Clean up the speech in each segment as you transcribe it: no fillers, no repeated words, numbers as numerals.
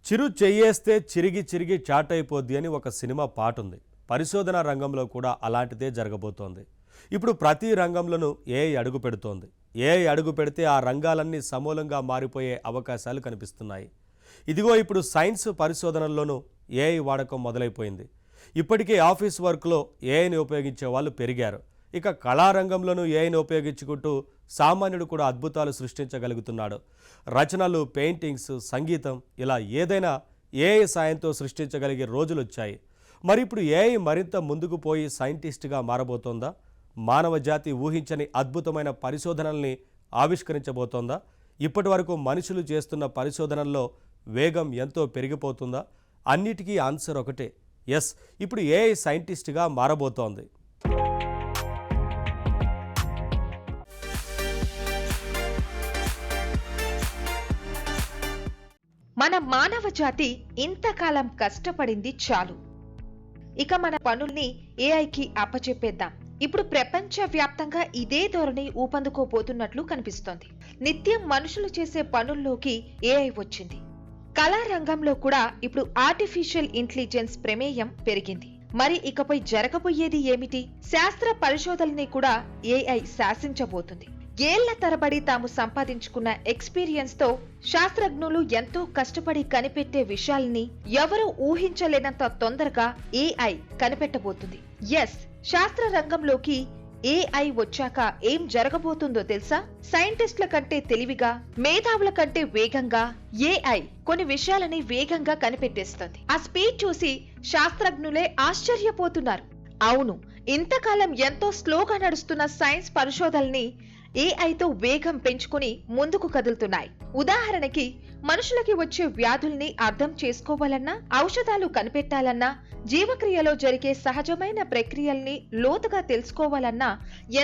చిరు చెయ్యేస్తే చిరిగి చిరిగి చాటైపోద్ది అని ఒక సినిమా పాట ఉంది. పరిశోధన రంగంలో కూడా అలాంటిదే జరగబోతోంది. ఇప్పుడు ప్రతి రంగంలోనూ ఏఐ అడుగు పెడుతోంది. ఏఐ అడుగు పెడితే ఆ రంగాలన్నీ సమూలంగా మారిపోయే అవకాశాలు కనిపిస్తున్నాయి. ఇదిగో ఇప్పుడు సైన్స్ పరిశోధనల్లోనూ ఏఐ వాడకం మొదలైపోయింది. ఇప్పటికే ఆఫీస్ వర్క్లో ఏఐని ఉపయోగించే వాళ్ళు పెరిగారు. ఇక కళారంగంలోనూ ఏఐని ఉపయోగించుకుంటూ సామాన్యుడు కూడా అద్భుతాలు సృష్టించగలుగుతున్నాడు. రచనలు, పెయింటింగ్స్, సంగీతం ఇలా ఏదైనా ఏఐ సాయంతో సృష్టించగలిగే రోజులు వచ్చాయి. మరి ఇప్పుడు ఏఐ మరింత ముందుకు పోయి సైంటిస్ట్గా మారబోతోందా? మానవ జాతి ఊహించని అద్భుతమైన పరిశోధనల్ని ఆవిష్కరించబోతోందా? ఇప్పటి వరకు మనుషులు చేస్తున్న పరిశోధనల్లో వేగం ఎంతో పెరిగిపోతుందా? అన్నిటికీ ఆన్సర్ ఒకటే, ఎస్, ఇప్పుడు ఏఐ సైంటిస్ట్గా మారబోతోంది. మన మానవ జాతి ఇంతకాలం కష్టపడింది చాలు. ఇక మన పనుల్ని ఏఐకి అప్పచెప్పేద్దాం. ఇప్పుడు ప్రపంచ వ్యాప్తంగా ఇదే ధోరణి ఊపందుకోబోతున్నట్లు కనిపిస్తోంది. నిత్యం మనుషులు చేసే పనుల్లోకి ఏఐ వచ్చింది. కళారంగంలో కూడా ఇప్పుడు ఆర్టిఫిషియల్ ఇంటెలిజెన్స్ ప్రమేయం పెరిగింది. మరి ఇకపై జరగబోయేది ఏమిటి? శాస్త్ర పరిశోధనని కూడా ఏఐ శాసించబోతుంది. ఏళ్ల తరబడి తాము సంపాదించుకున్న ఎక్స్పీరియన్స్ తో శాస్త్రజ్ఞులు ఎంతో కష్టపడి కనిపెట్టే విషయాల్ని ఎవరూ ఊహించలేనంత తొందరగా ఏఐ కనిపెట్టబోతుంది. ఎస్, శాస్త్ర రంగంలోకి ఏఐ వచ్చాక ఏం జరగబోతుందో తెలుసా? సైంటిస్టుల కంటే తెలివిగా, మేధావుల కంటే వేగంగా ఏఐ కొన్ని విషయాలని వేగంగా కనిపెట్టేస్తుంది. ఆ స్పీడ్ చూసి శాస్త్రజ్ఞులే ఆశ్చర్యపోతున్నారు. అవును, ఇంతకాలం ఎంతో స్లోగా నడుస్తున్న సైన్స్ పరిశోధనల్ని ఏఐతో వేగం పెంచుకుని ముందుకు కదులుతున్నాయి. ఉదాహరణకి, మనుషులకి వచ్చే వ్యాధుల్ని అర్థం చేసుకోవాలన్నా, ఔషధాలు కనిపెట్టాలన్నా, జీవక్రియలో జరిగే సహజమైన ప్రక్రియల్ని లోతుగా తెలుసుకోవాలన్నా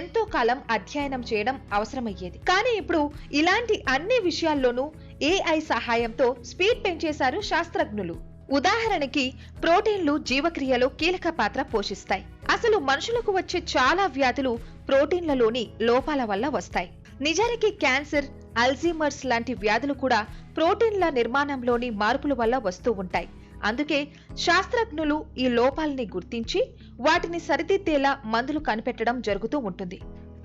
ఎంతో కాలం అధ్యయనం చేయడం అవసరమయ్యేది. కానీ ఇప్పుడు ఇలాంటి అన్ని విషయాల్లోనూ ఏఐ సహాయంతో స్పీడ్ పెంచేశారు శాస్త్రజ్ఞులు. ఉదాహరణకి, ప్రోటీన్లు జీవక్రియలో కీలక పాత్ర పోషిస్తాయి. అసలు మనుషులకు వచ్చే చాలా వ్యాధులు ప్రోటీన్లలోని లోపాల వల్ల వస్తాయి. నిజానికి క్యాన్సర్, అల్జీమర్స్ లాంటి వ్యాధులు కూడా ప్రోటీన్ల నిర్మాణంలోని మార్పుల వల్ల వస్తూ ఉంటాయి. అందుకే శాస్త్రజ్ఞులు ఈ లోపాలని గుర్తించి వాటిని సరిదిద్దేలా మందులు కనిపెట్టడం జరుగుతూ ఉంటుంది.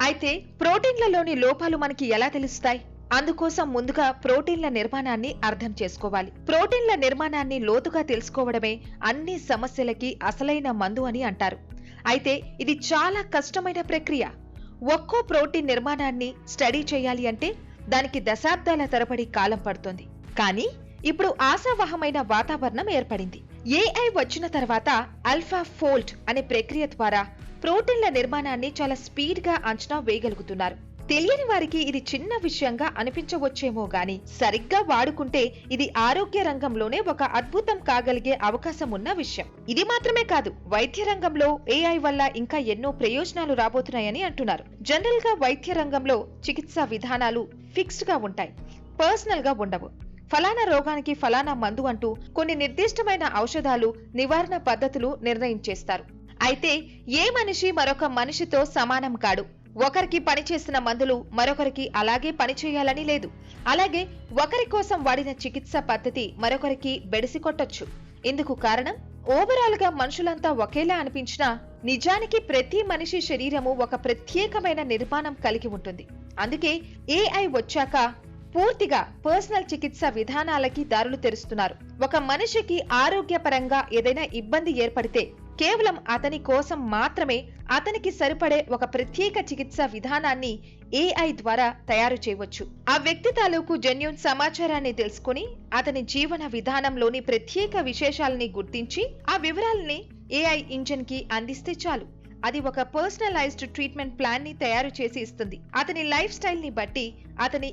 అయితే ప్రోటీన్లలోని లోపాలు మనకి ఎలా తెలుస్తాయి? అందుకోసం ముందుగా ప్రోటీన్ల నిర్మాణాన్ని అర్థం చేసుకోవాలి. ప్రోటీన్ల నిర్మాణాన్ని లోతుగా తెలుసుకోవడమే అన్ని సమస్యలకి అసలైన మందు అని అంటారు. అయితే ఇది చాలా కష్టమైన ప్రక్రియ. ఒక్కో ప్రోటీన్ నిర్మాణాన్ని స్టడీ చేయాలి అంటే దానికి దశాబ్దాల తరబడి కాలం పడుతుంది. కానీ ఇప్పుడు ఆశావహమైన వాతావరణం ఏర్పడింది. ఏఐ వచ్చిన తర్వాత ఆల్ఫా ఫోల్డ్ అనే ప్రక్రియ ద్వారా ప్రోటీన్ల నిర్మాణాన్ని చాలా స్పీడ్ గా అంచనా వేయగలుగుతున్నారు. తెలియని వారికి ఇది చిన్న విషయంగా అనిపించవచ్చేమో గాని, సరిగ్గా వాడుకుంటే ఇది ఆరోగ్య రంగంలోనే ఒక అద్భుతం కాగలిగే అవకాశం ఉన్న విషయం. ఇది మాత్రమే కాదు, వైద్య రంగంలో ఏఐ వల్ల ఇంకా ఎన్నో ప్రయోజనాలు రాబోతున్నాయని అంటున్నారు. జనరల్ గా వైద్య రంగంలో చికిత్సా విధానాలు ఫిక్స్డ్ గా ఉంటాయి, పర్సనల్ గా ఉండవు. ఫలానా రోగానికి ఫలానా మందు అంటూ కొన్ని నిర్దిష్టమైన ఔషధాలు, నివారణ పద్ధతులు నిర్ణయించేస్తారు. అయితే ఏ మనిషి మరొక మనిషితో సమానం కాడు. ఒకరికి పనిచేసిన మందులు మరొకరికి అలాగే పనిచేయాలని లేదు. అలాగే ఒకరి కోసం వాడిన చికిత్స పద్ధతి మరొకరికి బెడిసి కొట్టొచ్చు. ఇందుకు కారణం, ఓవరాల్ గా మనుషులంతా ఒకేలా అనిపించినా నిజానికి ప్రతి మనిషి శరీరము ఒక ప్రత్యేకమైన నిర్మాణం కలిగి ఉంటుంది. అందుకే ఏఐ వచ్చాక పూర్తిగా పర్సనల్ చికిత్స విధానాలకి దారులు తెరుస్తున్నారు. ఒక మనిషికి ఆరోగ్యపరంగా ఏదైనా ఇబ్బంది ఏర్పడితే కేవలం అతని కోసం మాత్రమే అతనికి సరిపడే ఒక ప్రత్యేక చికిత్సా విధానాన్ని ఏఐ ద్వారా తయారు చేయవచ్చు. ఆ వ్యక్తి తాలూకు జెన్యూన్ సమాచారాన్ని తెలుసుకుని అతని జీవన విధానంలోని ప్రత్యేక విశేషాలని గుర్తించి ఆ వివరాలని ఏఐ ఇంజిన్ కి అందిస్తే చాలు. అది ఒక పర్సనలైజ్డ్ ట్రీట్మెంట్ ప్లాన్ ని తయారు చేసి ఇస్తుంది. అతని లైఫ్ స్టైల్ ని బట్టి, అతని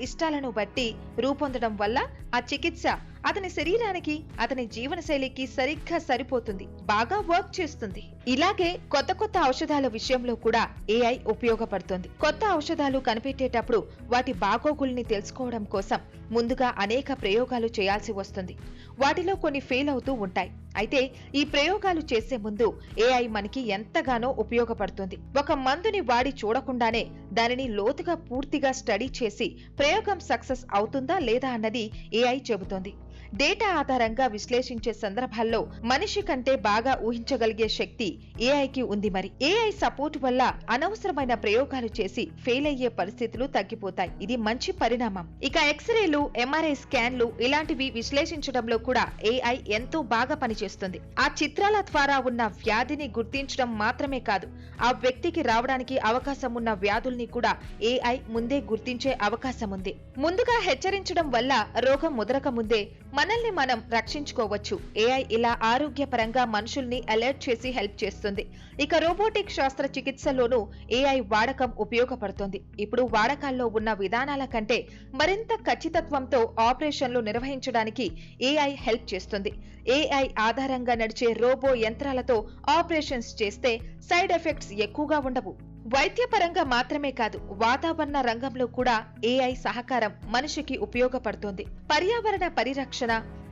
ఇష్టాలను బట్టి రూపొందడం వల్ల ఆ చికిత్స అతని శరీరానికి, అతని జీవన శైలికి సరిగ్గా సరిపోతుంది, బాగా వర్క్ చేస్తుంది. ఇలాగే కొత్త కొత్త ఔషధాల విషయంలో కూడా ఏఐ ఉపయోగపడుతుంది. కొత్త ఔషధాలు కనిపెట్టేటప్పుడు వాటి బాగోగుల్ని తెలుసుకోవడం కోసం ముందుగా అనేక ప్రయోగాలు చేయాల్సి వస్తుంది. వాటిలో కొన్ని ఫెయిల్ అవుతూ ఉంటాయి. అయితే ఈ ప్రయోగాలు చేసే ముందు ఏఐ మనకి ఎంతగానో ఉపయోగపడుతుంది. ఒక మందుని వాడి చూడకుండానే దానిని లోతుగా పూర్తిగా స్టడీ చేసి ప్రయోగం సక్సెస్ అవుతుందా లేదా అన్నది ఏఐ చెబుతోంది. డేటా ఆధారంగా విశ్లేషించే సందర్భాల్లో మనిషి కంటే బాగా ఊహించగలిగే శక్తి ఏఐకి ఉంది. మరి ఏఐ సపోర్ట్ వల్ల అనవసరమైన ప్రయోగాలు చేసి ఫెయిల్ అయ్యే పరిస్థితులు తగ్గిపోతాయి. ఇది మంచి పరిణామం. ఇక ఎక్స్రేలు, ఎంఆర్ఐ స్కాన్లు ఇలాంటివి విశ్లేషించడంలో కూడా ఏఐ ఎంతో బాగా పనిచేస్తుంది. ఆ చిత్రాల ద్వారా ఉన్న వ్యాధిని గుర్తించడం మాత్రమే కాదు, ఆ వ్యక్తికి రావడానికి అవకాశం ఉన్న వ్యాధుల్ని కూడా ఏఐ ముందే గుర్తించే అవకాశం ఉంది. ముందుగా హెచ్చరించడం వల్ల రోగం ముదరక ముందే మనల్ని మనం రక్షించుకోవచ్చు. ఏఐ ఇలా ఆరోగ్యపరంగా మనుషుల్ని అలర్ట్ చేసి హెల్ప్ చేస్తుంది. ఇక రోబోటిక్ శాస్త్ర చికిత్సలోనూ ఏఐ వాడకం ఉపయోగపడుతుంది. ఇప్పుడు వాడకాల్లో ఉన్న విధానాల కంటే మరింత ఖచ్చితత్వంతో ఆపరేషన్లు నిర్వహించడానికి ఏఐ హెల్ప్ చేస్తుంది. ఏఐ ఆధారంగా నడిచే రోబో యంత్రాలతో ఆపరేషన్స్ చేస్తే సైడ్ ఎఫెక్ట్స్ ఎక్కువగా ఉండవు. వైద్యపరంగా మాత్రమే కాదు, వాతావరణ రంగంలో కూడా ఏఐ సహకారం మనిషికి ఉపయోగపడుతోంది. పర్యావరణ పరిరక్షణ,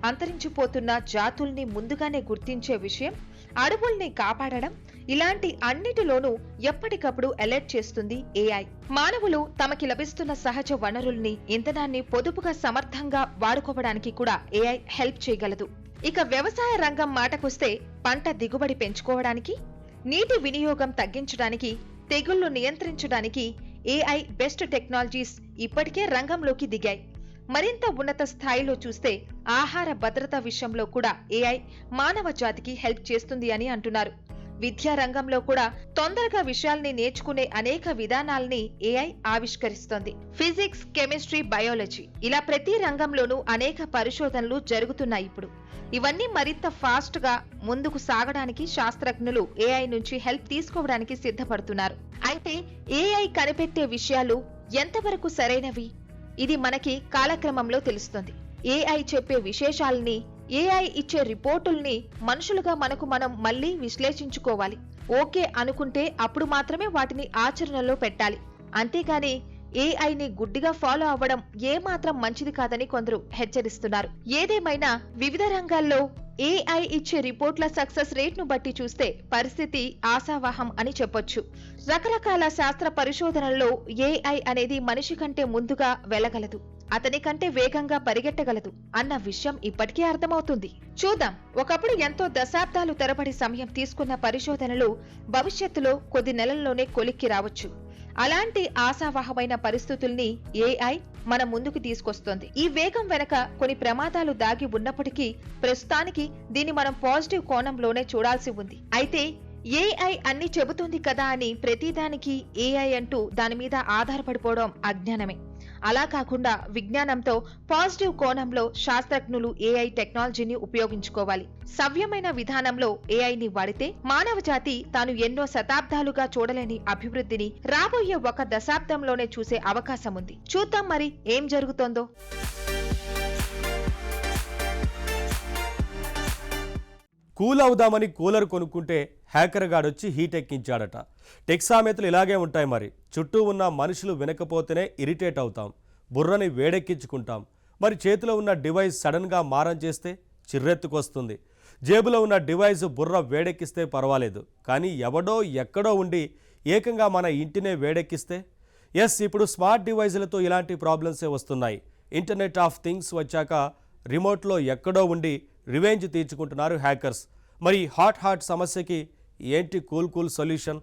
అంతరించిపోతున్న జాతుల్ని ముందుగానే గుర్తించే విషయం, అడవుల్ని కాపాడడం, ఇలాంటి అన్నిటిలోనూ ఎప్పటికప్పుడు అలర్ట్ చేస్తుంది ఏఐ. మానవులు తమకి లభిస్తున్న సహజ వనరుల్ని, ఇంధనాన్ని పొదుపుగా సమర్థంగా వాడుకోవడానికి కూడా ఏఐ హెల్ప్ చేయగలదు. ఇక వ్యవసాయ రంగం మాటకొస్తే పంట దిగుబడి పెంచుకోవడానికి, నీటి వినియోగం తగ్గించడానికి, తెగుళ్లు నియంత్రించడానికి ఏఐ బెస్ట్ టెక్నాలజీస్ ఇప్పటికే రంగంలోకి దిగాయి. మరింత ఉన్నత స్థాయిలో చూస్తే ఆహార భద్రత విషయంలో కూడా ఏఐ మానవ జాతికి హెల్ప్ చేస్తుంది అని అంటున్నారు. విద్యా రంగంలో కూడా తొందరగా విషయాల్ని నేర్చుకునే అనేక విధానాల్ని ఏఐ ఆవిష్కరిస్తోంది. ఫిజిక్స్, కెమిస్ట్రీ, బయాలజీ ఇలా ప్రతి రంగంలోనూ అనేక పరిశోధనలు జరుగుతున్నాయి. ఇప్పుడు ఇవన్నీ మరింత ఫాస్ట్ గా ముందుకు సాగడానికి శాస్త్రజ్ఞులు ఏఐ నుంచి హెల్ప్ తీసుకోవడానికి సిద్ధపడుతున్నారు. అయితే ఏఐ కనిపెట్టే విషయాలు ఎంతవరకు సరైనవి? ఇది మనకి కాలక్రమంలో తెలుస్తుంది. ఏఐ చెప్పే విశేషాల్ని, ఏఐ ఇచ్చే రిపోర్టుల్ని మనుషులుగా మనం మళ్ళీ విశ్లేషించుకోవాలి. ఓకే అనుకుంటే అప్పుడు మాత్రమే వాటిని ఆచరణలో పెట్టాలి. అంతేగాని ఏఐని గుడ్డిగా ఫాలో అవ్వడం ఏమాత్రం మంచిది కాదని కొందరు హెచ్చరిస్తున్నారు. ఏదేమైనా వివిధ రంగాల్లో ఏఐ ఇచ్చే రిపోర్ట్ల సక్సెస్ రేట్ను బట్టి చూస్తే పరిస్థితి ఆశావహం అని చెప్పొచ్చు. రకరకాల శాస్త్ర పరిశోధనల్లో ఏఐ అనేది మనిషి కంటే ముందుగా వెళ్ళగలదు, అతని కంటే వేగంగా పరిగెట్టగలదు అన్న విషయం ఇప్పటికే అర్థమవుతుంది. చూద్దాం, ఒకప్పుడు ఎంతో దశాబ్దాలు తరబడి సమయం తీసుకున్న పరిశోధనలు భవిష్యత్తులో కొద్ది నెలల్లోనే కొలిక్కి రావచ్చు. అలాంటి ఆశావహమైన పరిస్థితుల్ని ఏఐ మన ముందుకు తీసుకొస్తోంది. ఈ వేగం వెనక కొన్ని ప్రమాదాలు దాగి ఉన్నప్పటికీ ప్రస్తుతానికి దీన్ని మనం పాజిటివ్ కోణంలోనే చూడాల్సి ఉంది. అయితే ఏఐ అన్ని చెబుతుంది కదా అని ప్రతిదానికి ఏఐ అంటూ దాని మీద ఆధారపడిపోవడం అజ్ఞానమే. అలా కాకుండా విజ్ఞానంతో పాజిటివ్ కోణంలో శాస్త్రజ్ఞులు ఏఐ టెక్నాలజీని ఉపయోగించుకోవాలి. సవ్యమైన విధానంలో ఏఐని వాడితే మానవ జాతి తాను ఎన్నో శతాబ్దాలుగా చూడలేని అభివృద్ధిని రాబోయే ఒక దశాబ్దంలోనే చూసే అవకాశం ఉంది. చూద్దాం మరి ఏం జరుగుతోందో. కూల్ అవుదామని కూలర్ కొనుక్కుంటే హ్యాకర్ గాడొచ్చి హీట్ ఎక్కించాడట. టెక్ సామెతలు ఇలాగే ఉంటాయి మరి. చుట్టూ ఉన్న మనుషులు వినకపోతేనే ఇరిటేట్ అవుతాం, బుర్రని వేడెక్కించుకుంటాం. మరి చేతిలో ఉన్న డివైస్ సడన్గా మారం చేస్తే చిర్రెత్తుకొస్తుంది. జేబులో ఉన్న డివైస్ బుర్ర వేడెక్కిస్తే పర్వాలేదు, కానీ ఎవడో ఎక్కడో ఉండి ఏకంగా మన ఇంటినే వేడెక్కిస్తే? ఎస్, ఇప్పుడు స్మార్ట్ డివైజులతో ఇలాంటి ప్రాబ్లమ్సే వస్తున్నాయి. ఇంటర్నెట్ ఆఫ్ థింగ్స్ వచ్చాక రిమోట్లో ఎక్కడో ఉండి రివెంజ్ తీర్చుకుంటున్నారు హ్యాకర్స్. మరి హాట్ సమస్యకి ఏంటి కూల్ సొల్యూషన్?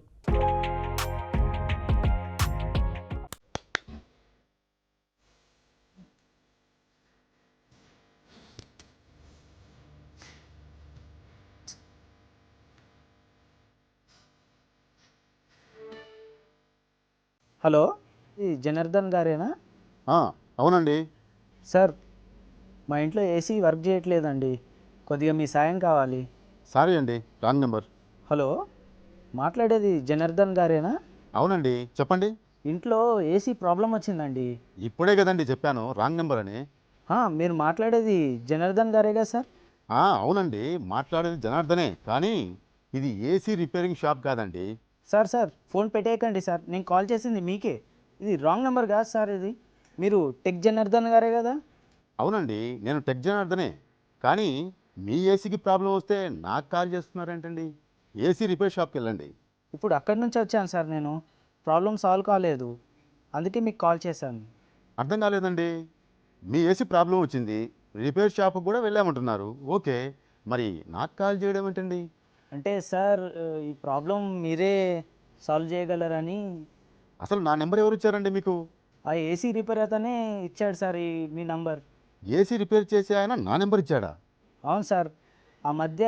హలో, ఈ జనార్దన్ గారేనా? అవునండి. సార్, మా ఇంట్లో ఏసీ వర్క్ చేయట్లేదండి, కొద్దిగా మీ సాయం కావాలి. సారీ అండి, రాంగ్ నెంబర్. హలో, మాట్లాడేది జనార్దన్ గారేనా? అవునండి, చెప్పండి. ఇంట్లో ఏసీ ప్రాబ్లం వచ్చిందండి. ఇప్పుడే కదండి చెప్పాను రాంగ్ నెంబర్ అని. మీరు మాట్లాడేది జనార్దన్ గారేగా సార్? అవునండి, మాట్లాడేది జనార్దనే, కానీ ఇది ఏసీ రిపేరింగ్ షాప్ కాదండి. సార్ ఫోన్ పెట్టేయకండి సార్, నేను కాల్ చేసింది మీకే. ఇది రాంగ్ నెంబర్ కాదు సార్, ఇది మీరు టెక్ జనార్దన్ గారే కదా? అవునండి, నేను టెక్ జనార్దనే, కానీ మీ ఏసీకి ప్రాబ్లం వస్తే నాకు కాల్ చేస్తున్నారేంటండి? ఏసీ రిపేర్ షాప్కి వెళ్ళండి. ఇప్పుడు అక్కడి నుంచి వచ్చాను సార్, నేను ప్రాబ్లం సాల్వ్ కాలేదు, అందుకే మీకు కాల్ చేశాను. అర్థం కాలేదండి. మీ ఏసీ ప్రాబ్లం వచ్చింది, రిపేర్ షాప్కి కూడా వెళ్ళామంటున్నారు. ఓకే. మరి నాకు కాల్ చేయడం ఏంటండి? అంటే సార్ ఈ ప్రాబ్లం మీరే సాల్వ్ చేయగలరని అసలు నా నెంబర్ ఎవరు ఇచ్చారండి మీకు? ఆ ఏసీ రిపేర్ అతనే ఇచ్చాడు సార్ మీ నంబర్. ఏసీ రిపేర్ చేసే ఆయన నా నెంబర్ ఇచ్చాడా? అవును సార్. ఆ మధ్య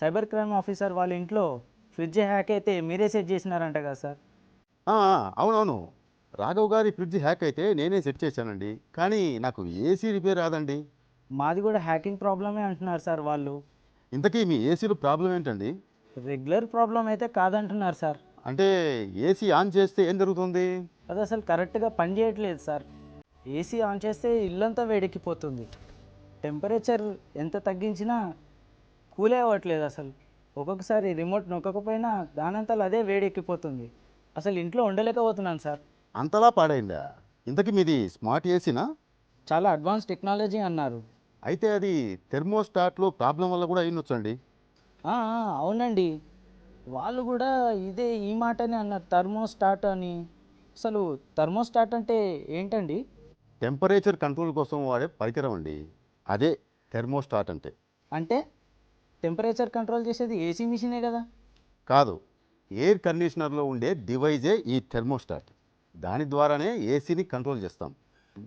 సైబర్ క్రైమ్ ఆఫీసర్ వాళ్ళ ఇంట్లో ఫ్రిడ్జ్ హ్యాక్ అయితే మీరే సెట్ చేసినారంట కదా సార్. అవునవును. రాఘవ్ గారి ఫ్రిడ్జ్ హ్యాక్ అయితే నేనే సెట్ చేశానండి. కానీ నాకు ఏసీ రిపేర్ రాదండి. మాది కూడా హ్యాకింగ్ ప్రాబ్లమే అంటున్నారు సార్ వాళ్ళు. ఇంతకీ మీ ఏసీలో ప్రాబ్లం ఏంటండి? రెగ్యులర్ ప్రాబ్లం అయితే కాదంటున్నారు సార్. అంటే ఏసీ ఆన్ చేస్తే ఏం జరుగుతుంది? అది అసలు కరెక్ట్గా పని చేయట్లేదు సార్. ఏసీ ఆన్ చేస్తే ఇల్లంతా వేడెక్కిపోతుంది. టెంపరేచర్ ఎంత తగ్గించినా కూలే అవ్వట్లేదు అసలు. ఒక్కొక్కసారి రిమోట్ నొక్కకపోయినా దానంతలో అదే వేడెక్కిపోతుంది. అసలు ఇంట్లో ఉండలేకపోతున్నాను సార్. అంతలా పాడైందా? ఇంతకీ మీది స్మార్ట్ ఏసీనా? చాలా అడ్వాన్స్ టెక్నాలజీ అన్నారు. అయితే అది థెర్మోస్టాట్లో ప్రాబ్లం వల్ల కూడా అయ్యుండొచ్చండి. అవునండి. వాళ్ళు కూడా ఈ మాటనే అన్నారు, థర్మోస్టాట్ అని. అసలు థర్మోస్టాట్ అంటే ఏంటండి? టెంపరేచర్ కంట్రోల్ కోసం వాడే పరికరం అండి. అదే థెర్మోస్టాట్ అంటే. అంటే టెంపరేచర్ కంట్రోల్ చేసేది ఏసీ మిషనే కదా. కాదు, ఎయిర్ కండిషనర్లో ఉండే డివైజే ఈ థెర్మోస్టాట్. దాని ద్వారానే ఏసీని కంట్రోల్ చేస్తాం.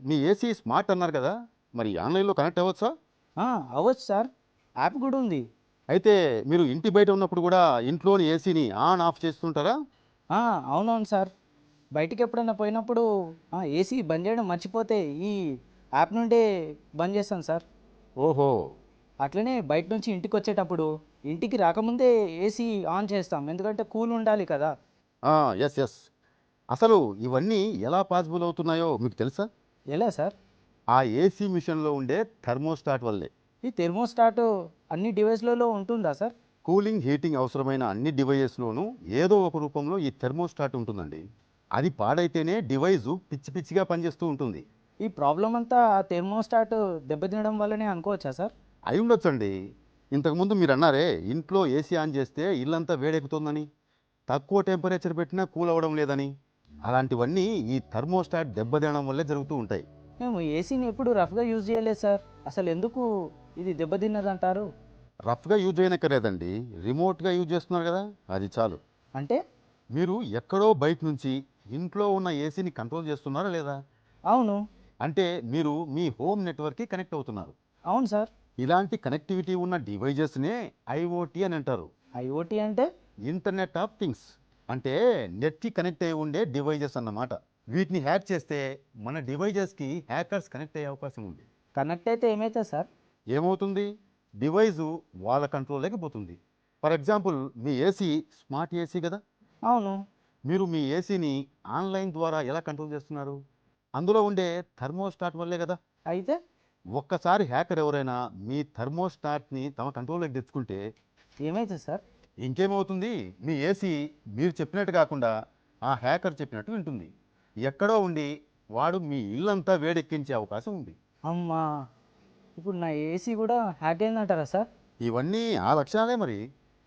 మీ ఏసీ స్మార్ట్ అన్నారు కదా, మరి ఆన్లైన్లో కనెక్ట్ అవ్వచ్చా? అవ్వచ్చు సార్. యాప్ కూడా ఉంది. అయితే మీరు ఇంటి బయట ఉన్నప్పుడు కూడా ఇంట్లోని ఏసీని ఆన్ ఆఫ్ చేస్తుంటారా? అవునవును సార్. బయటికి ఎప్పుడైనా పోయినప్పుడు ఏసీ బంద్ చేయడం మర్చిపోతే ఈ యాప్ నుండే బంద్ చేస్తాను సార్. ఓహో. అట్లనే బయట నుంచి ఇంటికి వచ్చేటప్పుడు ఇంటికి రాకముందే ఏసీ ఆన్ చేస్తాం, ఎందుకంటే కూల్ ఉండాలి కదా. Yes yes. అసలు ఇవన్నీ ఎలా పాసిబుల్ అవుతున్నాయో మీకు తెలుసా? ఎలా సార్? ఆ ఏసీ మిషన్లో ఉండే థర్మోస్టాట్ వల్లే. ఈ థెర్మోస్టాట్ అన్ని డివైస్లలో ఉంటుందా సార్? కూలింగ్ హీటింగ్ అవసరమైన అన్ని డివైజెస్లోనూ ఏదో ఒక రూపంలో ఈ థెర్మోస్టాట్ ఉంటుందండి. అది పాడైతేనే డివైజు పిచ్చి పిచ్చిగా పనిచేస్తూ ఉంటుంది. ఈ ప్రాబ్లం అంతా ఆ థెర్మోస్టాట్ దెబ్బతినడం వల్లనే అనుకోవచ్చా సార్? అయి ఉండొచ్చండి. ఇంతకుముందు మీరు అన్నారే ఇంట్లో ఏసీ ఆన్ చేస్తే ఇల్లంతా వేడెక్కుతుందని, తక్కువ టెంపరేచర్ పెట్టినా కూల్ అవ్వడం లేదని. అలాంటివన్నీ ఈ థర్మోస్టాట్ దెబ్బతినడం వల్లే జరుగుతూ ఉంటాయి. మేము ఏసీని ఎప్పుడు రఫ్గా యూజ్ చేయలేదు సార్. అసలు ఎందుకు ఇది దెబ్బతిన్నదంటారు? రఫ్గా యూజ్ చేయనక్కర్లేదండి, రిమోట్గా యూజ్ చేస్తున్నారు కదా, అది చాలు. అంటే? మీరు ఎక్కడో బయట నుంచి ఇంట్లో ఉన్న ఏసీని కంట్రోల్ చేస్తున్నారా లేదా? అవును. అంటే మీరు మీ హోమ్ నెట్వర్క్కి కనెక్ట్ అవుతున్నారు. అవును సార్. ఇలాంటి కనెక్టివిటీ ఉన్న డివైజెస్నే ఐఓటీ అని అంటారు. ఐఓటీ అంటే? Internet of things. అంటే నెట్కి కనెక్ట్ అయి ఉండే డివైజెస్ అన్నమాట. వీటిని హ్యాక్ చేస్తే మన డివైజెస్కి హ్యాకర్స్ కనెక్ట్ అయ్యే అవకాశం ఉంది. కనెక్ట్ అయితే ఏమవుతుంది సార్? ఏమవుతుంది? డివైజు వాళ్ళ కంట్రోల్లోకి పోతుంది. For example me AC smart AC కదా. అవును. మీరు మీ ఏసీని ఆన్లైన్ ద్వారా ఎలా కంట్రోల్ చేస్తున్నారు? అందులో ఉండే థర్మోస్టాట్ వల్లే కదా. అయితే ఒక్కసారి హ్యాకర్ ఎవరైనా మీ థర్మోస్టాట్ని తమ కంట్రోల్లోకి తెచ్చుకుంటే ఏమవుతుంది సార్? ఇంకేమవుతుంది? మీ ఏసీ మీరు చెప్పినట్టు కాకుండా ఆ హ్యాకర్ చెప్పినట్టు వింటుంది. ఎక్కడో ఉండి వాడు మీ ఇల్లంతా వేడెక్కించే అవకాశం ఉంది. అమ్మా, ఇప్పుడు నా ఏసీ కూడా హ్యాక్ అయిందంటారా సార్? ఇవన్నీ ఆ లక్షణాలే మరి.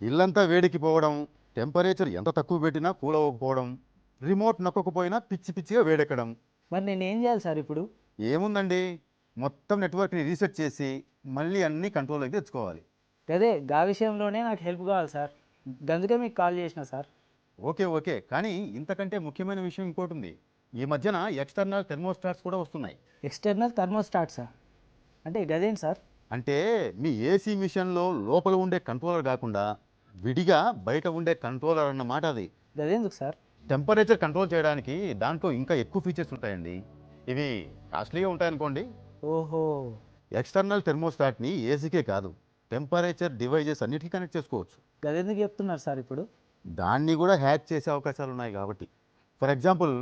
ఇల్లంతా వేడెక్కిపోవడం, టెంపరేచర్ ఎంత తక్కువ పెట్టినా కూల్ అవ్వకపోవడం, రిమోట్ నొక్కకపోయినా పిచ్చి పిచ్చిగా వేడెక్కడం. మరి నేనేం చేయాలి సార్ ఇప్పుడు? ఏముందండి, మొత్తం నెట్వర్క్ని రీసెట్ చేసి మళ్ళీ అన్నీ కంట్రోల్లోకి తెచ్చుకోవాలి. అదే గా విషయంలోనే నాకు హెల్ప్ కావాలి సార్. అందుకే మీకు కాల్ చేసిన సార్. ఓకే, కానీ ఇంతకంటే ముఖ్యమైన విషయం ఇంకోటి ఉంది. ఈ మధ్యన ఎక్స్టర్నల్ థెర్మోస్టాట్స్ కూడా వస్తున్నాయి. ఎక్స్టర్నల్ థర్మోస్టాట్సా? అంటే గదేంటి సార్? అంటే మీ ఏసీ మిషన్లో లోపల ఉండే కంట్రోలర్ కాకుండా విడిగా బయట ఉండే కంట్రోలర్ అన్నమాట అది. గదేందుకు సార్? టెంపరేచర్ కంట్రోల్ చేయడానికి దాంట్లో ఇంకా ఎక్కువ ఫీచర్స్ ఉంటాయండి. ఇవి కాస్ట్లీగా ఉంటాయనుకోండి. ఓహో. ఎక్స్టర్నల్ థెర్మోస్టాట్ని ఏసీకే కాదు, టెంపరేచర్ డివైజెస్ అన్నిటికీ కనెక్ట్ చేసుకోవచ్చు. గదెందుకు చెప్తున్నారు సార్ ఇప్పుడు? దాన్ని కూడా హ్యాక్ చేసే అవకాశాలు ఉన్నాయి కాబట్టి. ఫర్ ఎగ్జాంపుల్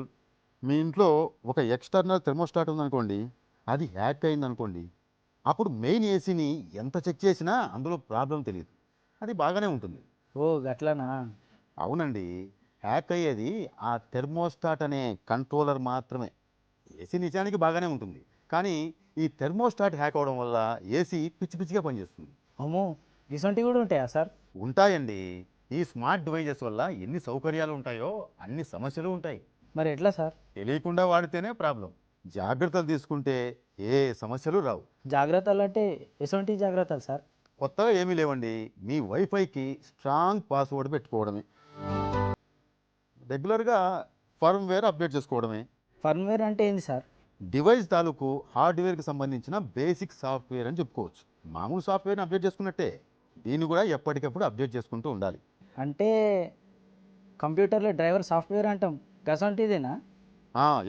మీ ఇంట్లో ఒక ఎక్స్టర్నల్ థెర్మోస్టాట్ ఉందనుకోండి, అది హ్యాక్ అయిందనుకోండి, అప్పుడు మెయిన్ ఏసీని ఎంత చెక్ చేసినా అందులో ప్రాబ్లం తెలియదు, అది బాగానే ఉంటుంది. ఓ గట్లనా? అవునండి, హ్యాక్ అయ్యేది ఆ థెర్మోస్టాట్ అనే కంట్రోలర్ మాత్రమే. ఏసీ నిజానికి బాగానే ఉంటుంది, కానీ ఈ థెర్మోస్టాట్ హ్యాక్ అవడం వల్ల ఏసీ పిచ్చి పిచ్చిగా పనిచేస్తుంది. అమ్మో, ఇసొంటివి కూడా ఉంటాయా సార్? ఉంటాయండి. ఈ స్మార్ట్ డివైజెస్ వల్ల ఎన్ని సౌకర్యాలు ఉంటాయో అన్ని సమస్యలు ఉంటాయి. మరి ఎట్లా సార్? తెలియకుండా వాడితేనే ప్రాబ్లం. జాగ్రత్తలు తీసుకుంటే ఏ సమస్యలు రావు. జాగ్రత్తలు అంటే ఎటువంటి జాగ్రత్తలు సార్? కొత్తగా ఏమీ లేవండి. మీ వైఫైకి స్ట్రాంగ్ పాస్వర్డ్ పెట్టుకోవడమే, రెగ్యులర్గా ఫర్మ్వేర్ అప్డేట్ చేసుకోవడమే. ఫర్మ్వేర్ అంటే ఏంది సార్? డివైస్ తాలూకు హార్డ్వేర్కి సంబంధించిన బేసిక్ సాఫ్ట్వేర్ అని చెప్పుకోవచ్చు. మామూలు సాఫ్ట్వేర్ని అప్డేట్ చేసుకున్నట్టే దీన్ని కూడా ఎప్పటికప్పుడు అప్డేట్ చేసుకుంటూ ఉండాలి. అంటే కంప్యూటర్లో డ్రైవర్ సాఫ్ట్వేర్ అంటాం, గసంటిదేనా?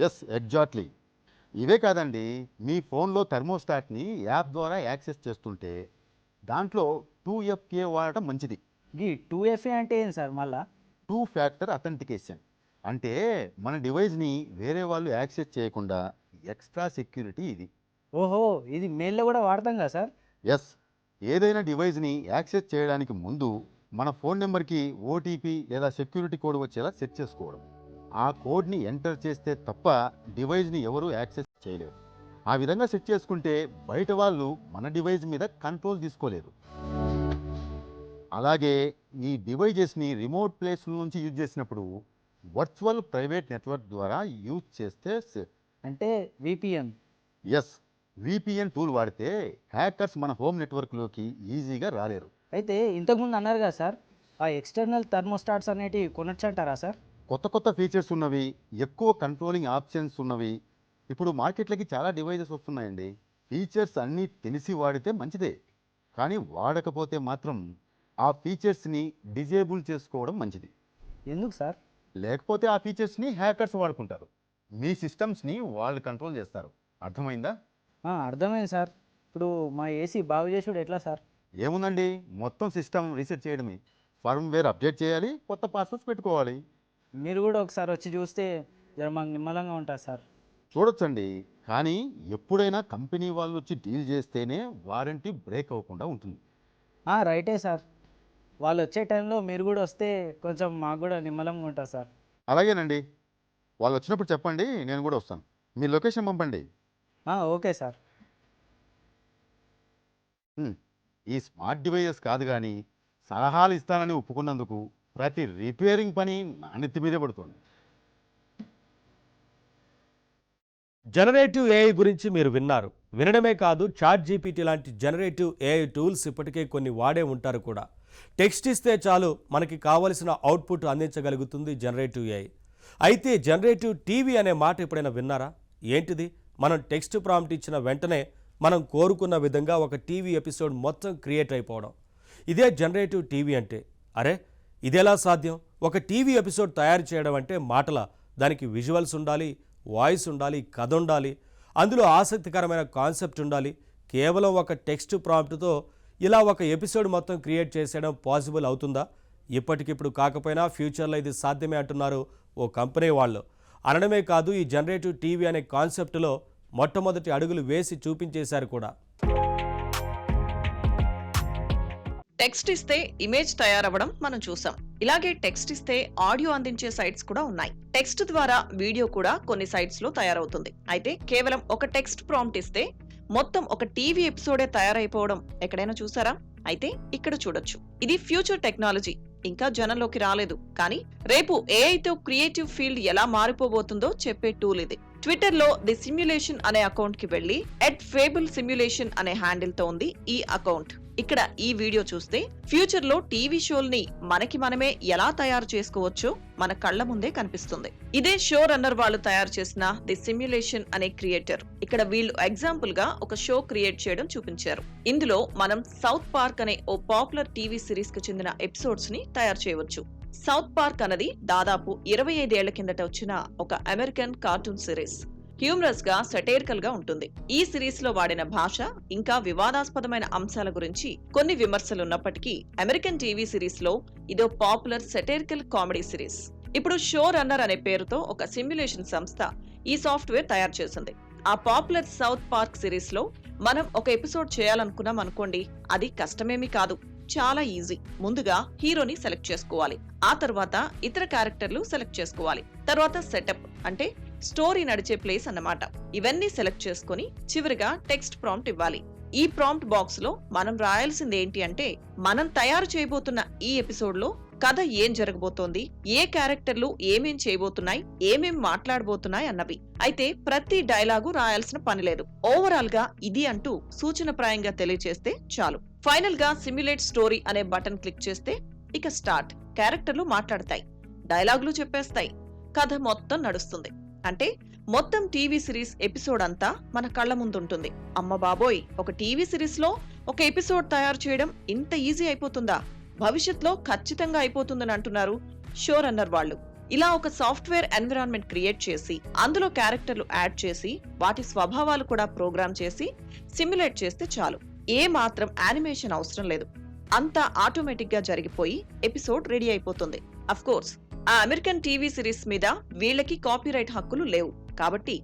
Yes, exactly. ఇవే కాదండి, మీ ఫోన్లో థర్మోస్టాట్ని యాప్ ద్వారా యాక్సెస్ చేస్తుంటే దాంట్లో 2FA వాడటం మంచిది. ఈ 2FA అంటే ఏంది సార్ మళ్ళా? 2 ఫ్యాక్టర్ అథెంటికేషన్ అంటే మన డివైస్ని వేరే వాళ్ళు యాక్సెస్ చేయకుండా ఎక్స్ట్రా సెక్యూరిటీ ఇది. ఓహో, ఇది మెయిల్లో కూడా వాడతాం కదా సార్? ఎస్, ఏదైనా డివైస్ని యాక్సెస్ చేయడానికి ముందు మన ఫోన్ నెంబర్కి OTP లేదా సెక్యూరిటీ కోడ్ వచ్చేలా సెట్ చేసుకోవడం. ఆ కోడ్ని ఎంటర్ చేస్తే తప్ప డివైస్ని ఎవరూ యాక్సెస్ చేయలేరు. ఆ విధంగా సెట్ చేసుకుంటే బయట వాళ్ళు మన డివైస్ మీద కంట్రోల్ తీసుకోలేరు. అలాగే ఈ డివైజెస్ని రిమోట్ ప్లేస్ నుంచి యూజ్ చేసినప్పుడు వర్చువల్ ప్రైవేట్ నెట్వర్క్ ద్వారా యూజ్ చేస్తే అంటే VPN. ఎస్, VPN టూల్ వాడితే హ్యాకర్స్ మన హోమ్ నెట్వర్క్లోకి ఈజీగా రాలేరు. అయితే ఇంతకుముందు అన్నారు కదా సార్, ఆ ఎక్స్టర్నల్ థర్మోస్టాట్స్ అనేటివి కొనొచ్చు అంటారా సార్? కొత్త కొత్త ఫీచర్స్ ఉన్నవి, ఎక్కువ కంట్రోలింగ్ ఆప్షన్స్ ఉన్నవి ఇప్పుడు మార్కెట్లోకి చాలా డివైజెస్ వస్తున్నాయండి. ఫీచర్స్ అన్నీ తెలిసి వాడితే మంచిదే, కానీ వాడకపోతే మాత్రం ఆ ఫీచర్స్ని డిజేబుల్ చేసుకోవడం మంచిది. ఎందుకు సార్? లేకపోతే ఆ ఫీచర్స్ని హ్యాకర్స్ వాడుకుంటారు, మీ సిస్టమ్స్ని వాళ్ళు కంట్రోల్ చేస్తారు. అర్థమైందా? అర్థమైంది సార్. ఇప్పుడు మా ఏసీ బాగు చేసుడు ఎట్లా సార్? ఏముందండి, మొత్తం సిస్టమ్ రీసెట్ చేయడమే. ఫర్మ్వేర్ అప్డేట్ చేయాలి, కొత్త పాస్వర్డ్స్ పెట్టుకోవాలి. మీరు కూడా ఒకసారి వచ్చి చూస్తే జర మాకు నిమ్మలంగా ఉంటుంది సార్. చూడొచ్చండి, కానీ ఎప్పుడైనా కంపెనీ వాళ్ళు వచ్చి డీల్ చేస్తేనే వారంటీ బ్రేక్ అవ్వకుండా ఉంటుంది. రైటే సార్. వాళ్ళు వచ్చే టైంలో మీరు కూడా వస్తే కొంచెం మాకు కూడా నిమ్మలంగా ఉంటుంది సార్. అలాగేనండి, వాళ్ళు వచ్చినప్పుడు చెప్పండి, నేను కూడా వస్తాను. మీ లొకేషన్ పంపండి. Okay sir. ఈ స్మార్ట్ డివైజెస్ కాదు కానీ సలహాలు ఇస్తానని ఒప్పుకున్నందుకు ప్రతి రిపేరింగ్ పని నా నెత్తి మీదే పడుతుంది. జనరేటివ్ AI గురించి మీరు విన్నారు. వినడమే కాదు, ChatGPT లాంటి జనరేటివ్ AI టూల్స్ ఇప్పటికే కొన్ని వాడే ఉంటారు కూడా. టెక్స్ట్ ఇస్తే చాలు మనకి కావలసిన అవుట్పుట్ అందించగలుగుతుంది జనరేటివ్ AI. అయితే జనరేటివ్ టీవీ అనే మాట ఎప్పుడైనా విన్నారా? ఏంటిది? మనం టెక్స్ట్ ప్రాంప్ట్ ఇచ్చిన వెంటనే మనం కోరుకున్న విధంగా ఒక టీవీ ఎపిసోడ్ మొత్తం క్రియేట్ అయిపోవడం. ఇదే జనరేటివ్ టీవీ అంటే. అరే, ఇదెలా సాధ్యం? ఒక టీవీ ఎపిసోడ్ తయారు చేయడం అంటే మాటల, దానికి విజువల్స్ ఉండాలి, వాయిస్ ఉండాలి, కథ ఉండాలి, అందులో ఆసక్తికరమైన కాన్సెప్ట్ ఉండాలి. కేవలం ఒక టెక్స్ట్ ప్రాంప్ట్తో ఇలా ఒక ఎపిసోడ్ మొత్తం క్రియేట్ చేసేయడం పాసిబుల్ అవుతుందా? ఇప్పటికిప్పుడు కాకపోయినా ఫ్యూచర్లో ఇది సాధ్యమే అంటున్నారు ఓ కంపెనీ వాళ్ళు. అనడమే కాదు, ఈ జనరేటివ్ టీవీ అనే కాన్సెప్ట్లో మొట్టమొదటి అడుగులు వేసి చూపించేశారు కూడా. టెక్స్ట్ ఇస్తే ఇమేజ్ తయారవ్వడం మనం చూసాం. ఇలాగే టెక్స్ట్ ఇస్తే ఆడియో అందించే సైట్స్ కూడా ఉన్నాయి. టెక్స్ట్ ద్వారా వీడియో కూడా కొన్ని సైట్స్ లో తయారవుతుంది. అయితే కేవలం ఒక టెక్స్ట్ ప్రాంప్ట్ ఇస్తే మొత్తం ఒక టీవీ ఎపిసోడే తయారైపోవడం ఎక్కడైనా చూసారా? అయితే ఇక్కడ చూడొచ్చు. ఇది ఫ్యూచర్ టెక్నాలజీ, ఇంకా జనంలోకి రాలేదు. కానీ రేపు AI తో క్రియేటివ్ ఫీల్డ్ ఎలా మారిపోబోతుందో చెప్పే టూల్ ఇది. ట్విట్టర్ లో ది సిమ్యులేషన్ అనే అకౌంట్ కి వెళ్లి @ఫేబుల్ సిమ్యులేషన్ అనే హ్యాండిల్ తో ఉంది ఈ అకౌంట్. ఇక్కడ ఈ వీడియో చూస్తే ఫ్యూచర్ లో టీవీ షోల్ని మనకి మనమే ఎలా తయారు చేసుకోవచ్చో మన కళ్ల ముందే కనిపిస్తుంది. ఇదే షో రన్నర్ వాళ్ళు తయారు చేసిన ది సిమ్యులేషన్ అనే క్రియేటర్. ఇక్కడ వీళ్ళు ఎగ్జాంపుల్ గా ఒక షో క్రియేట్ చేయడం చూపించారు. ఇందులో మనం సౌత్ పార్క్ అనే ఓ పాపులర్ టీవీ సిరీస్ కు చెందిన ఎపిసోడ్స్ ని తయారు చేయవచ్చు. సౌత్ పార్క్ అన్నది దాదాపు 25 ఏళ్ల కిందట వచ్చిన ఒక అమెరికన్ కార్టూన్ సిరీస్. హ్యూమరస్ గా, సెటైరికల్ గా ఉంటుంది. ఈ సిరీస్ లో వాడిన భాష ఇంకా వివాదాస్పదమైన అంశాల గురించి కొన్ని విమర్శలున్నప్పటికీ అమెరికన్ టీవీ సిరీస్ లో ఇదో పాపులర్ సెటైరికల్ కామెడీ సిరీస్. ఇప్పుడు షో రన్నర్ అనే పేరుతో ఒక సిమ్యులేషన్ సంస్థ ఈ సాఫ్ట్వేర్ తయారు చేసింది. ఆ పాపులర్ సౌత్ పార్క్ సిరీస్ లో మనం ఒక ఎపిసోడ్ చేయాలనుకున్నాం అనుకోండి, అది కష్టమేమీ కాదు, చాలా ఈజీ. ముందుగా హీరోని సెలెక్ట్ చేసుకోవాలి, ఆ తర్వాత ఇతర క్యారెక్టర్లు సెలెక్ట్ చేసుకోవాలి, తర్వాత సెటప్ అంటే స్టోరీ నడిచే ప్లేస్ అన్నమాట. ఇవన్నీ సెలెక్ట్ చేసుకుని చివరిగా టెక్స్ట్ ప్రాంప్ట్ ఇవ్వాలి. ఈ ప్రాంప్ట్ బాక్స్ లో మనం రాయాల్సింది ఏంటి అంటే, మనం తయారు చేయబోతున్న ఈ ఎపిసోడ్ లో కథ ఏం జరగబోతోంది, ఏ క్యారెక్టర్లు ఏమేం చేయబోతున్నాయి, ఏమేం మాట్లాడబోతున్నాయి అన్నవి. అయితే ప్రతి డైలాగు రాయాల్సిన పని లేదు. ఓవరాల్ గా ఇది అంటూ సూచనప్రాయంగా తెలియచేస్తే చాలు. ఫైనల్ గా సిమ్యులేట్ స్టోరీ అనే బటన్ క్లిక్ చేస్తే ఇక స్టార్ట్. క్యారెక్టర్లు మాట్లాడతాయి, డైలాగులు చెప్పేస్తాయి, కథ మొత్తం నడుస్తుంది. అంటే మొత్తం టీవీ సిరీస్ ఎపిసోడ్ అంతా మన కళ్ళ ముందుంటుంది. అమ్మ బాబోయ్, ఒక టీవీ సిరీస్ లో ఒక ఎపిసోడ్ తయారు చేయడం ఇంత ఈజీ అయిపోతుందా? భవిష్యత్తులో ఖచ్చితంగా అయిపోతుందని అంటున్నారు షో రన్నర్ వాళ్ళు. ఇలా ఒక సాఫ్ట్వేర్ ఎన్విరాన్మెంట్ క్రియేట్ చేసి అందులో క్యారెక్టర్లు యాడ్ చేసి వాటి స్వభావాలు కూడా ప్రోగ్రామ్ చేసి సిమ్యులేట్ చేస్తే చాలు. ఏ మాత్రం యానిమేషన్ అవసరం లేదు. అంతా ఆటోమేటిక్ గా జరిగిపోయి ఎపిసోడ్ రెడీ అయిపోతుంది. అఫ్ కోర్స్ ఆ అమెరికన్ టీవీ సిరీస్ మీద వీళ్ళకి కాపీరైట్ హక్కులు లేవు కాబట్టి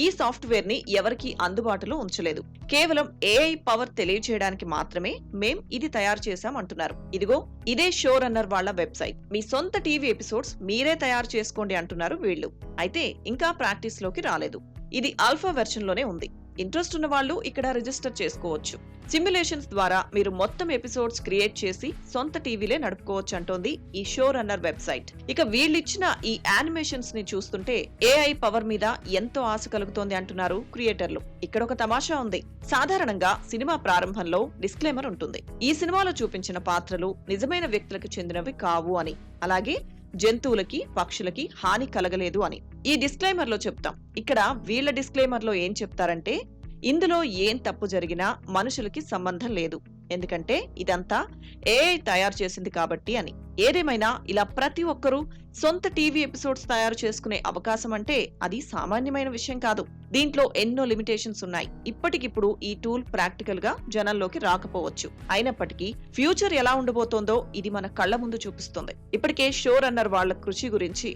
ఈ సాఫ్ట్వేర్ ని ఎవరికీ అందుబాటులో ఉంచలేదు. కేవలం ఏఐ పవర్ తెలియజేయడానికి మాత్రమే మేం ఇది తయారు చేశాం అంటున్నారు. ఇదిగో ఇదే షో రన్నర్ వాళ్ళ వెబ్సైట్. మీ సొంత టీవీ ఎపిసోడ్స్ మీరే తయారు చేసుకోండి అంటున్నారు వీళ్ళు. అయితే ఇంకా ప్రాక్టీస్ లోకి రాలేదు. ఇది ఆల్ఫా వెర్షన్ లోనే ఉంది. ఇంట్రెస్ట్ ఉన్న వాళ్ళు ఇక్కడ రిజిస్టర్ చేసుకోవచ్చు. సిమ్యులేషన్స్ ద్వారా మీరు మొత్తం ఎపిసోడ్స్ క్రియేట్ చేసి సొంత టీవీలే నడుపుకోవచ్చు అంటోంది ఈ షో రన్నర్ వెబ్సైట్. ఇక వీళ్ళిచ్చిన ఈ యానిమేషన్స్ ని చూస్తుంటే ఏఐ పవర్ మీద ఎంతో ఆశ కలుగుతోంది అంటున్నారు క్రియేటర్లు. ఇక్కడ ఒక తమాషా ఉంది. సాధారణంగా సినిమా ప్రారంభంలో డిస్క్లైమర్ ఉంటుంది. ఈ సినిమాలో చూపించిన పాత్రలు నిజమైన వ్యక్తులకు చెందినవి కావు అని, అలాగే జంతువులకి పక్షులకి హాని కలగలేదు అని ఈ డిస్క్లైమర్ లో చెప్తాం. ఇక్కడ వీళ్ళ డిస్క్లైమర్ లో ఏం చెప్తారంటే ఇందులో ఏం తప్పు జరిగినా మనుషులకి సంబంధం లేదు, ఎందుకంటే ఇదంతా ఏఐ తయారు చేసింది కాబట్టి అని. ఏదేమైనా ఇలా ప్రతి ఒక్కరూ సొంత టీవీ ఎపిసోడ్స్ తయారు చేసుకునే అవకాశం అంటే అది సామాన్యమైన విషయం కాదు. దీంట్లో ఎన్నో లిమిటేషన్స్ ఉన్నాయి. ఇప్పటికిప్పుడు ఈ టూల్ ప్రాక్టికల్ గా జనంలోకి రాకపోవచ్చు. అయినప్పటికీ ఫ్యూచర్ ఎలా ఉండబోతోందో ఇది మన కళ్ల ముందు చూపిస్తుంది. ఇప్పటికే షో రన్నర్ వాళ్ల కృషి గురించి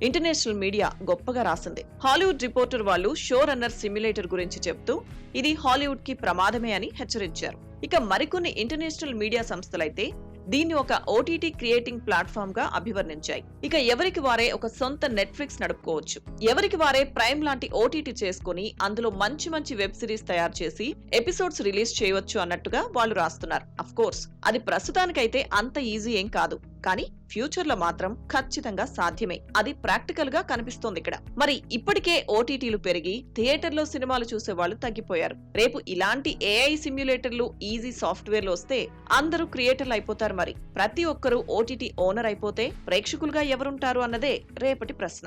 ఇంటర్నేషనల్ మీడియా గొప్పగా రాసింది. హాలీవుడ్ రిపోర్టర్ వాళ్ళు షో రన్నర్ సిమ్యులేటర్ గురించి చెప్తూ ఇది హాలీవుడ్ కి ప్రమాదమే అని హెచ్చరించారు. ఇక మరికొన్ని ఇంటర్నేషనల్ మీడియా సంస్థలైతే దీన్ని ఒక ఓటీటీ క్రియేటింగ్ ప్లాట్ఫామ్ గా అభివర్ణించాయి. ఇక ఎవరికి వారే ఒక సొంత నెట్ఫ్లిక్స్ నడుపుకోవచ్చు, ఎవరికి వారే ప్రైమ్ లాంటి ఓటీటీ చేసుకుని అందులో మంచి మంచి వెబ్ సిరీస్ తయారు చేసి ఎపిసోడ్స్ రిలీజ్ చేయవచ్చు అన్నట్టుగా వాళ్ళు రాస్తున్నారు. అఫ్ కోర్స్ అది ప్రస్తుతానికైతే అంత ఈజీ ఏం కాదు, కానీ ఫ్యూచర్ లో మాత్రం ఖచ్చితంగా సాధ్యమే. అది ప్రాక్టికల్ గా కనిపిస్తోంది ఇక్కడ. మరి ఇప్పటికే ఓటీటీలు పెరిగి థియేటర్లో సినిమాలు చూసే వాళ్ళు తగ్గిపోయారు. రేపు ఇలాంటి ఏఐ సిమ్యులేటర్లు ఈజీ సాఫ్ట్వేర్లు వస్తే అందరూ క్రియేటర్లు అయిపోతారు. మరి ప్రతి ఒక్కరూ ఓటీటీ ఓనర్ అయిపోతే ప్రేక్షకులుగా ఎవరుంటారు అన్నదే రేపటి ప్రశ్న.